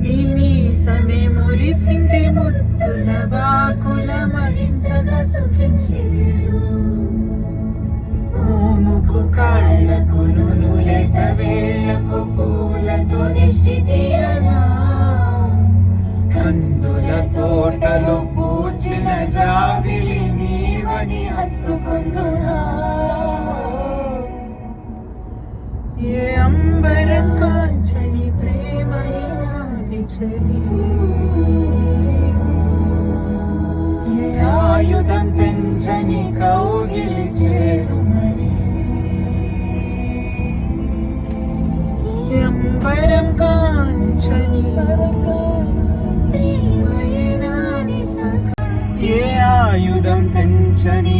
ఈ మీసమే మురిసింది ముద్దుల బాకుల మరింతగా సుఖించేరు మోముకు కాళ్ళకు నునులేత వేళ్లకు పూలతో నిశ్చితియనా కందుల తోటలు పూచిన జాబిలి నీవని హత్తుకుందునా ఏ అంబరం కాంచని ప్రేమైనాది చలి ఏ ఆయుధం తెంచని కౌగిలి చేరు మరి అంబరం కాంచని ప్రేమైనాది సఖ ఏ ఆయుధం తెంచని